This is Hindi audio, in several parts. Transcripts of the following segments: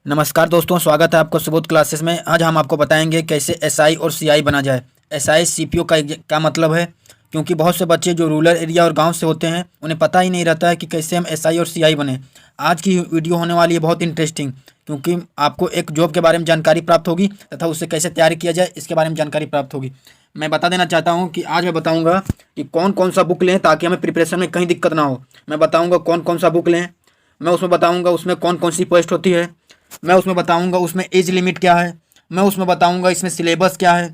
नमस्कार दोस्तों, स्वागत है आपका सुबोध क्लासेस में। आज हम आपको बताएंगे कैसे एसआई और सीआई बना जाए। एसआई सीपीओ का क्या मतलब है, क्योंकि बहुत से बच्चे जो रूरल एरिया और गांव से होते हैं उन्हें पता ही नहीं रहता है कि कैसे हम एसआई और सीआई बने। आज की वीडियो होने वाली है बहुत इंटरेस्टिंग, क्योंकि आपको एक जॉब के बारे में जानकारी प्राप्त होगी तथा उससे कैसे तैयारी किया जाए इसके बारे में जानकारी प्राप्त होगी। मैं बता देना चाहता हूँ कि आज मैं बताऊँगा कि कौन कौन सा बुक लें ताकि हमें प्रिपरेशन में कहीं दिक्कत ना हो। मैं बताऊँगा कौन कौन सा बुक लें, मैं उसमें बताऊँगा उसमें कौन कौन सी पोस्ट होती है, मैं उसमें बताऊंगा उसमें एज लिमिट क्या है, मैं उसमें बताऊंगा इसमें सिलेबस क्या है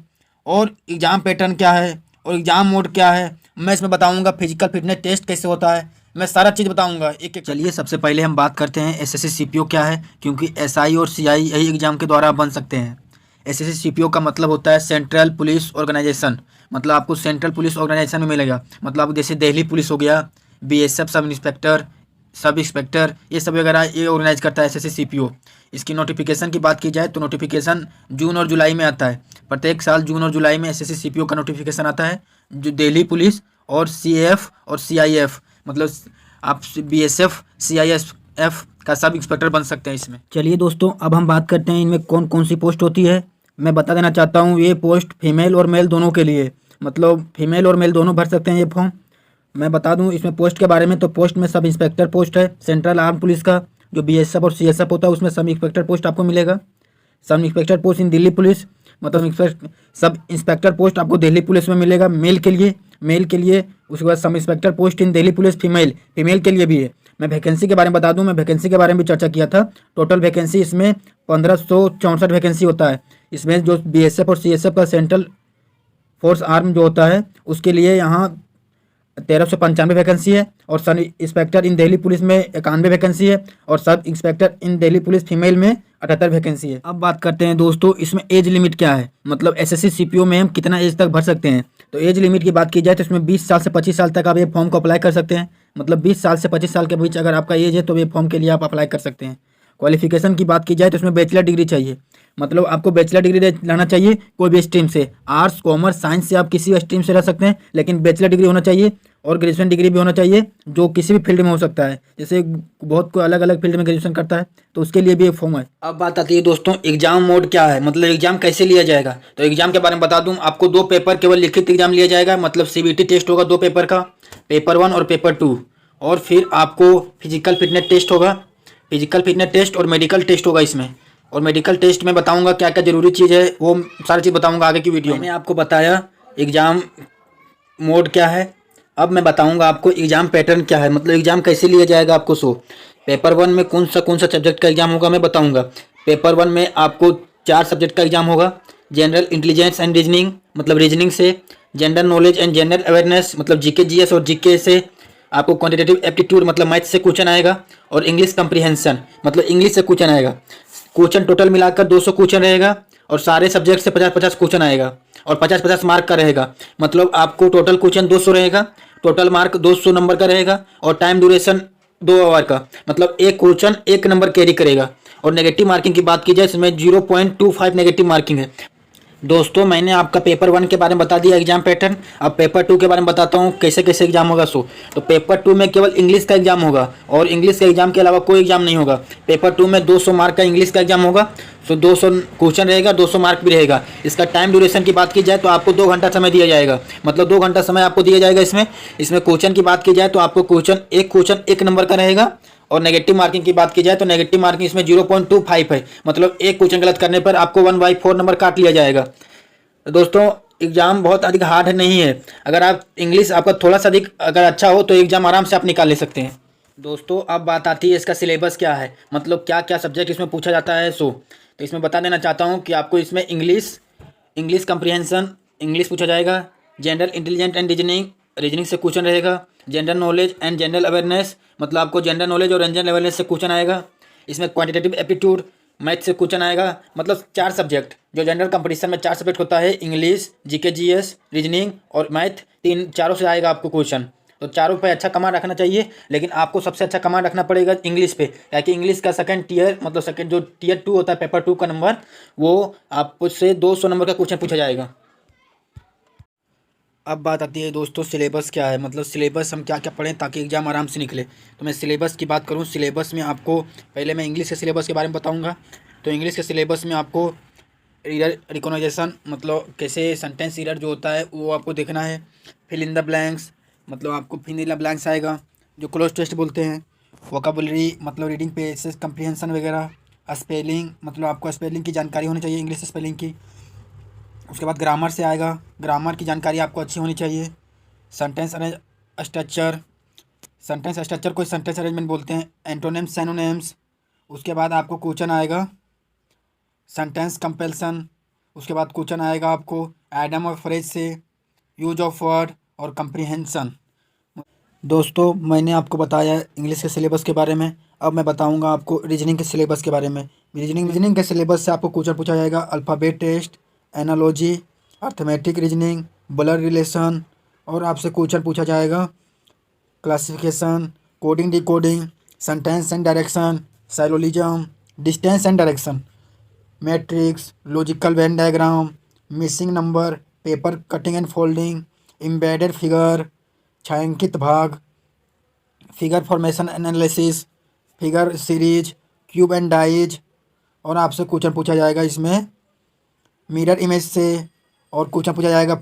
और एग्ज़ाम पैटर्न क्या है और एग्ज़ाम मोड क्या है। मैं इसमें बताऊंगा फिजिकल फिटनेस टेस्ट कैसे होता है। मैं सारा चीज़ बताऊंगा एक एक। चलिए सबसे पहले हम बात करते हैं एसएससी सीपीओ क्या है, क्योंकि एसआई और सीआई यही एग्ज़ाम के द्वारा बन सकते हैं। एसएससी सीपीओ का मतलब होता है सेंट्रल पुलिस ऑर्गेनाइजेशन, मतलब आपको सेंट्रल पुलिस ऑर्गेनाइजेशन में मिलेगा। मतलब आप जैसे दिल्ली पुलिस हो गया, बीएसएफ सब इंस्पेक्टर, ये सब वगैरह ये ऑर्गेनाइज करता है एसएससी सीपीओ। इसकी नोटिफिकेशन की बात की जाए तो नोटिफिकेशन जून और जुलाई में आता है। प्रत्येक साल जून और जुलाई में एसएससी सीपीओ का नोटिफिकेशन आता है। जो दिल्ली पुलिस और सीएएफ और सीआईएफ, मतलब आप बीएसएफ सीआईएफ का सब इंस्पेक्टर बन सकते हैं इसमें। चलिए दोस्तों, अब हम बात करते हैं इनमें कौन कौन सी पोस्ट होती है। मैं बता देना चाहता हूँ ये पोस्ट फीमेल और मेल दोनों के लिए, मतलब फीमेल और मेल दोनों भर सकते हैं ये फॉर्म। मैं बता दूं इसमें पोस्ट के बारे में, तो पोस्ट में सब इंस्पेक्टर पोस्ट है सेंट्रल आर्म पुलिस का। जो बीएसएफ और सीएसएफ होता है उसमें सब इंस्पेक्टर पोस्ट आपको मिलेगा। सब इंस्पेक्टर पोस्ट इन दिल्ली पुलिस, मतलब सब इंस्पेक्टर पोस्ट आपको दिल्ली पुलिस में मिलेगा मेल के लिए। उसके बाद सब इंस्पेक्टर पोस्ट इन दिल्ली पुलिस फीमेल के लिए भी है। मैं वैकेंसी के बारे में बता दूं, मैं वैकेंसी के बारे में भी चर्चा किया था। टोटल वैकेंसी इसमें 1564 वैकेंसी होता है। इसमें जो बीएसएफ और सीएसएफ का सेंट्रल फोर्स आर्म जो होता है उसके लिए यहाँ 1395 वैकेंसी है, और सब इंस्पेक्टर इन दिल्ली पुलिस में 91 वैकेंसी है, और सब इंस्पेक्टर इन दिल्ली पुलिस फीमेल में 78 वैकेंसी है। अब बात करते हैं दोस्तों इसमें एज लिमिट क्या है, मतलब एसएससी सीपीओ में हम कितना एज तक भर सकते हैं। तो एज लिमिट की बात की जाए तो इसमें 20 साल से 25 साल तक आप ये फॉर्म को अप्लाई कर सकते हैं। मतलब 20 साल से 25 साल के बीच अगर आपका एज है तो ये फॉर्म के लिए आप अप्लाई कर सकते हैं। क्वालिफिकेशन की बात की जाए तो इसमें बैचलर डिग्री चाहिए, मतलब आपको बैचलर डिग्री रहना चाहिए कोई भी स्ट्रीम से। आर्ट्स कॉमर्स साइंस से आप किसी भी स्ट्रीम से रह सकते हैं, लेकिन बैचलर डिग्री होना चाहिए। और ग्रेजुएशन डिग्री भी होना चाहिए, जो किसी भी फील्ड में हो सकता है। जैसे बहुत कोई अलग अलग फील्ड में ग्रेजुएशन करता है तो उसके लिए भी एक फॉर्म है। अब बात आती है दोस्तों एग्जाम मोड क्या है, मतलब एग्जाम कैसे लिया जाएगा। तो एग्जाम के बारे में बता दूं आपको, 2 पेपर केवल लिखित एग्जाम लिया जाएगा, मतलब सीबीटी टेस्ट होगा 2 पेपर का, पेपर 1 और पेपर 2। और फिर आपको फिजिकल फिटनेस टेस्ट होगा, फिजिकल फिटनेस टेस्ट और मेडिकल टेस्ट होगा इसमें। और मेडिकल टेस्ट में बताऊंगा क्या क्या जरूरी चीज़ है, वो सारी चीज़ बताऊंगा आगे की वीडियो में। मैंने आपको बताया एग्जाम मोड क्या है। अब मैं बताऊंगा आपको एग्जाम पैटर्न क्या है, मतलब एग्जाम कैसे लिया जाएगा आपको। पेपर 1 में कौन सा सब्जेक्ट का एग्जाम होगा मैं बताऊंगा। पेपर 1 में आपको 4 सब्जेक्ट का एग्जाम होगा। जनरल इंटेलिजेंस एंड रीजनिंग, मतलब रीजनिंग से। General knowledge and general awareness, मतलब जीके जीएस और जीके से। आपको क्वांटिटेटिव एप्टीट्यूड, मतलब मैथ से क्वेश्चन आएगा। और इंग्लिश कंप्रीहेंशन, मतलब इंग्लिश से क्वेश्चन आएगा। क्वेश्चन टोटल मिलाकर 200 क्वेश्चन रहेगा, और सारे सब्जेक्ट से 50-50 क्वेश्चन आएगा, और 50-50 मार्क का रहेगा। मतलब आपको टोटल क्वेश्चन 200 रहेगा, टोटल मार्क 200 नंबर का रहेगा, और टाइम ड्यूरेशन 2 आवर का। मतलब एक क्वेश्चन 1 नंबर कैरी करेगा। और नेगेटिव मार्किंग की बात की जाए इसमें 0.25 नेगेटिव मार्किंग है। दोस्तों मैंने आपका पेपर 1 के बारे में बता दिया एग्जाम पैटर्न। अब पेपर 2 के बारे में बताता हूँ कैसे कैसे एग्जाम होगा। तो पेपर 2 में केवल इंग्लिश का एग्जाम होगा, और इंग्लिश के एग्जाम के अलावा कोई एग्जाम नहीं होगा। पेपर 2 में 200 मार्क का इंग्लिश का एग्जाम होगा। 200 क्वेश्चन रहेगा, 200 मार्क भी रहेगा। इसका टाइम ड्यूरेशन की बात की जाए तो आपको 2 घंटा समय दिया जाएगा, मतलब 2 घंटा समय आपको दिया जाएगा इसमें। क्वेश्चन की बात की जाए तो आपको क्वेश्चन 1 नंबर का रहेगा। और नेगेटिव मार्किंग की बात की जाए तो नेगेटिव मार्किंग इसमें 0.25 है, मतलब एक क्वेश्चन गलत करने पर आपको 1/4 नंबर काट लिया जाएगा। दोस्तों एग्जाम बहुत अधिक हार्ड नहीं है। अगर आप इंग्लिश आपका थोड़ा सा अधिक अगर अच्छा हो तो एग्जाम आराम से आप निकाल ले सकते हैं। दोस्तों अब बात आती है इसका सिलेबस क्या है, मतलब क्या क्या सब्जेक्ट इसमें पूछा जाता है। तो इसमें बता देना चाहता हूँ कि आपको इसमें इंग्लिश कंप्रीहेंशन इंग्लिश पूछा जाएगा। जनरल इंटेलिजेंस एंड रीजनिंग से क्वेश्चन रहेगा। General knowledge and general awareness, मतलब आपको जनरल नॉलेज और जनरल अवेयरनेस से क्वेश्चन आएगा। इसमें क्वांटिटेटिव एप्टीट्यूड मैथ से क्वेश्चन आएगा। मतलब 4 सब्जेक्ट, जो जनरल कंपटीशन में 4 सब्जेक्ट होता है, इंग्लिश, जीके जीएस, रीजनिंग और मैथ, चारों से आएगा आपको क्वेश्चन। तो चारों पे अच्छा कमांड रखना चाहिए, लेकिन आपको सबसे अच्छा कमांड रखना पड़ेगा इंग्लिश पे, क्योंकि इंग्लिश का सेकंड टीयर, मतलब सेकंड जो टीयर 2 होता है पेपर 2 का नंबर, वो आपसे 200 नंबर का क्वेश्चन पूछा जाएगा। अब बात आती है दोस्तों सिलेबस क्या है, मतलब सिलेबस हम क्या क्या पढ़ें ताकि एग्ज़ाम आराम से निकले। तो मैं सिलेबस की बात करूँ, सिलेबस में आपको पहले मैं इंग्लिश के सिलेबस के बारे में बताऊँगा। तो इंग्लिश के सिलेबस में आपको रीडर रिकॉग्नाइजेशन, मतलब कैसे सेंटेंस रीडर जो होता है वो आपको देखना है। फिल इन द ब्लैंक्स, मतलब आपको फिल इन द ब्लैंक्स आएगा जो क्लोज टेस्ट बोलते हैं। वोकेबुलरी, मतलब रीडिंग पेजेस कम्प्रीहेंशन वगैरह। स्पेलिंग, मतलब आपको स्पेलिंग की जानकारी होनी चाहिए, इंग्लिश स्पेलिंग की। उसके बाद ग्रामर से आएगा, ग्रामर की जानकारी आपको अच्छी होनी चाहिए। सेंटेंस स्ट्रक्चर, सेंटेंस स्ट्रक्चर को सेंटेंस अरेंजमेंट बोलते हैं। Antonyms synonyms. उसके बाद आपको क्वेश्चन आएगा सेंटेंस कंपैरिजन। उसके बाद क्वेश्चन आएगा आपको एडम और फ्रेज से, यूज ऑफ वर्ड और कंप्रीहेंशन। दोस्तों मैंने आपको बताया इंग्लिश के सिलेबस के बारे में। अब मैं बताऊंगा आपको रीजनिंग के सिलेबस के बारे में। रीजनिंग के सिलेबस से आपको क्वेश्चन पूछा जाएगा alphabet test, analogy, arithmetic reasoning, blood relation, और आपसे क्वेश्चन पूछा जाएगा classification, coding decoding, sentence and direction, syllogism, distance and direction, matrix, logical Venn diagram, missing number, paper cutting and folding, embedded figure, छायांकित भाग, figure formation analysis, figure series, cube and dice. और आपसे क्वेश्चन पूछा जाएगा इसमें मिरर इमेज से, और क्वेश्चन पूछा जाएगा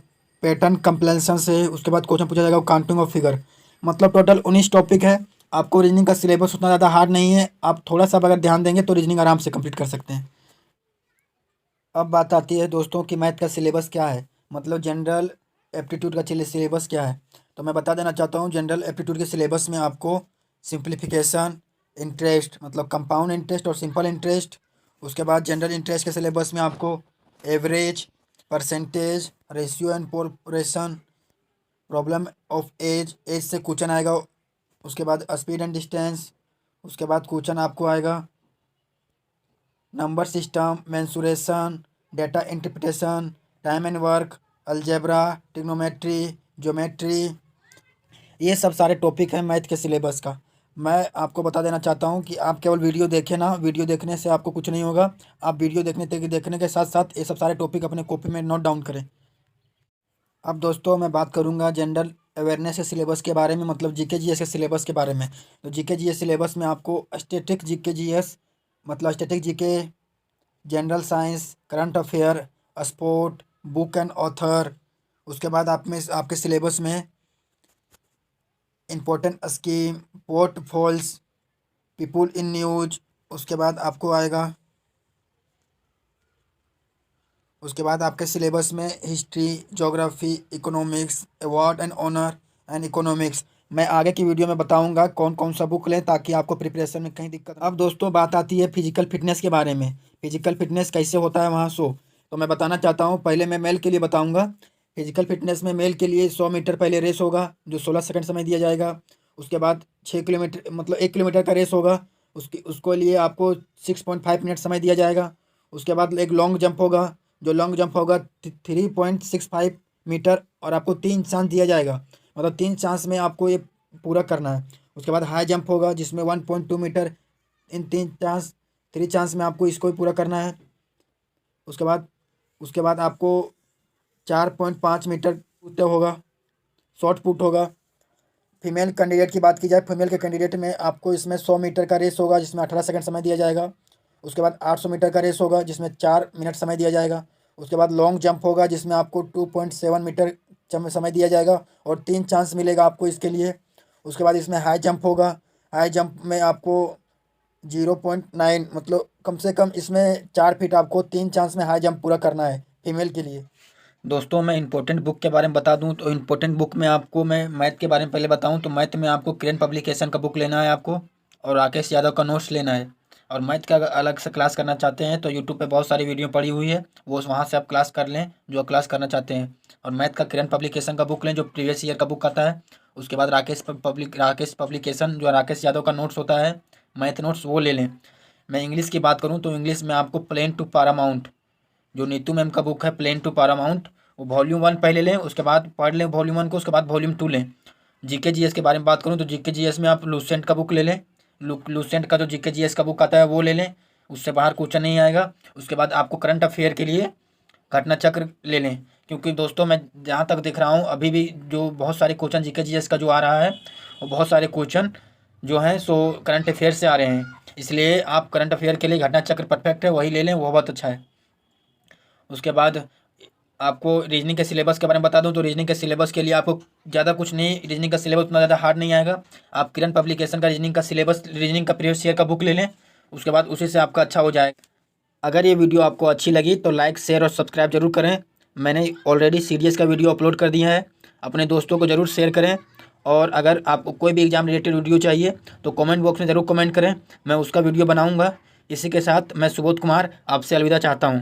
पैटर्न कंप्लेंसन से। उसके बाद क्वेश्चन पूछा जाएगा काउंटिंग ऑफ फिगर। मतलब टोटल 19 टॉपिक है। आपको रीजनिंग का सिलेबस उतना ज़्यादा हार्ड नहीं है, आप थोड़ा सा अगर ध्यान देंगे तो रीजनिंग आराम से कंप्लीट कर सकते हैं। अब बात आती है दोस्तों कि मैथ का सिलेबस क्या है, मतलब जनरल एप्टीट्यूड का सिलेबस क्या है। तो मैं बता देना चाहता हूँ जनरल एप्टीट्यूड के सिलेबस में आपको सिंप्लीफिकेशन, इंटरेस्ट मतलब कंपाउंड इंटरेस्ट और सिंपल इंटरेस्ट। उसके बाद जनरल इंटरेस्ट के सिलेबस में आपको average, percentage, ratio and proportion, problem of age, age से क्वेश्चन आएगा। उसके बाद स्पीड एंड डिस्टेंस। उसके बाद क्वेश्चन आपको आएगा number system, mensuration, data interpretation, time and work, algebra, trigonometry, geometry. ये सब सारे टॉपिक हैं मैथ के सिलेबस का। मैं आपको बता देना चाहता हूँ कि आप केवल वीडियो देखें ना, वीडियो देखने से आपको कुछ नहीं होगा। आप वीडियो देखने के साथ साथ ये सब सारे टॉपिक अपने कॉपी में नोट डाउन करें। अब दोस्तों मैं बात करूँगा जनरल अवेयरनेस के सिलेबस के बारे में, मतलब जीके जीएस के सिलेबस के बारे में। तो जीके जीएस सिलेबस में आपको स्टैटिक जीके जीएस, मतलब static GK, general science, current affair, sport, book and author. उसके बाद आप में आपके सिलेबस में important scheme, portfolios, people in news. उसके बाद आपको आएगा, उसके बाद आपके सिलेबस में history, geography, economics, award and honour and economics. मैं आगे की वीडियो में बताऊंगा कौन कौन सा बुक लें ताकि आपको प्रिपरेशन में कहीं दिक्कत। अब दोस्तों बात आती है फिजिकल फिटनेस के बारे में। फिजिकल फिटनेस कैसे होता है वहाँ शो, तो मैं बताना चाहता हूँ। पहले मैं मेल के लिए बताऊँगा। फिजिकल फिटनेस में मेल के लिए 100 मीटर पहले रेस होगा जो 16 सेकंड समय दिया जाएगा। उसके बाद 6 किलोमीटर, मतलब 1 किलोमीटर का रेस होगा, उसके उसको लिए आपको 6.5 मिनट समय दिया जाएगा। उसके बाद एक लॉन्ग जंप होगा, जो लॉन्ग जंप होगा 3.65 मीटर, और आपको 3 चांस दिया जाएगा, मतलब 3 चांस में आपको ये पूरा करना है। उसके बाद हाई जंप होगा जिसमें 1.2 मीटर। इन 3 चांस में आपको इसको भी पूरा करना है। उसके बाद आपको 4.5 मीटर पुट होगा, शॉर्ट पुट होगा। फीमेल कैंडिडेट की बात की जाए, फीमेल के कैंडिडेट में आपको इसमें 100 मीटर का रेस होगा जिसमें 18 सेकंड समय दिया जाएगा। उसके बाद 800 मीटर का रेस होगा जिसमें 4 मिनट समय दिया जाएगा। उसके बाद लॉन्ग जंप होगा जिसमें आपको 2.7 मीटर समय दिया जाएगा और 3 चांस मिलेगा आपको इसके लिए। उसके बाद इसमें हाई जंप होगा, हाई जंप में आपको 0.9, मतलब कम से कम इसमें 4 फीट आपको 3 चांस में हाई जंप पूरा करना है फीमेल के लिए। दोस्तों मैं इंपॉर्टेंट बुक के बारे में बता दूं तो इंपॉर्टेंट बुक में आपको मैं मैथ के बारे में पहले बताऊं तो मैथ में आपको किरण पब्लिकेशन का बुक लेना है आपको, और राकेश यादव का नोट्स लेना है। और मैथ का अगर अलग से क्लास करना चाहते हैं तो यूट्यूब पे बहुत सारी वीडियो पड़ी हुई है, वो वहाँ से आप क्लास कर लें जो क्लास करना चाहते हैं। और मैथ का किरण पब्लिकेशन का बुक लें जो प्रीवियस ईयर का बुक आता है। उसके बाद राकेश पब्लिकेशन जो राकेश यादव का नोट्स होता है, मैथ नोट्स, वो ले लें। मैं इंग्लिश की बात करूँ तो इंग्लिश में आपको प्लेन टू पारामाउंट, जो नीतू मैम का बुक है प्लेन टू पारामाउंट, वो वॉल्यूम 1 पहले लें, उसके बाद पढ़ लें वॉल्यूम 1 को, उसके बाद वॉल्यूम 2 लें। जीके जीएस के बारे में बात करूँ तो जीके जीएस में आप लूसेंट का बुक ले लें। लूसेंट का जो जीके जीएस का बुक आता है वो ले लें, उससे बाहर क्वेश्चन नहीं आएगा। उसके बाद आपको करंट अफेयर के लिए घटना चक्र ले लें, क्योंकि दोस्तों मैं जहाँ तक देख रहा हूँ अभी भी जो बहुत सारे क्वेश्चन जीके जीएस का जो आ रहा है, वो बहुत सारे क्वेश्चन जो हैं सो करंट अफेयर से आ रहे हैं। इसलिए आप करंट अफेयर के लिए घटना चक्र परफेक्ट है, वही ले लें, वो बहुत अच्छा है। उसके बाद आपको रीजनिंग के सिलेबस के बारे में बता दूं तो रीजनिंग के सिलेबस के लिए आपको ज़्यादा कुछ नहीं, रीजनिंग का सिलेबस उतना ज़्यादा हार्ड नहीं आएगा। आप किरण पब्लिकेशन का रीजनिंग का सिलेबस, रीजनिंग का प्रीवियस ईयर का बुक ले लें, उसके बाद उसी से आपका अच्छा हो जाएगा। अगर ये वीडियो आपको अच्छी लगी तो लाइक, शेयर और सब्सक्राइब जरूर करें। मैंने ऑलरेडी सीडीएस का वीडियो अपलोड कर दिया है, अपने दोस्तों को ज़रूर शेयर करें। और अगर आपको कोई भी एग्ज़ाम रिलेटेड वीडियो चाहिए तो कमेंट बॉक्स में ज़रूर कमेंट करें, मैं उसका वीडियो बनाऊँगा। इसी के साथ मैं सुबोध कुमार आपसे अलविदा चाहता हूँ।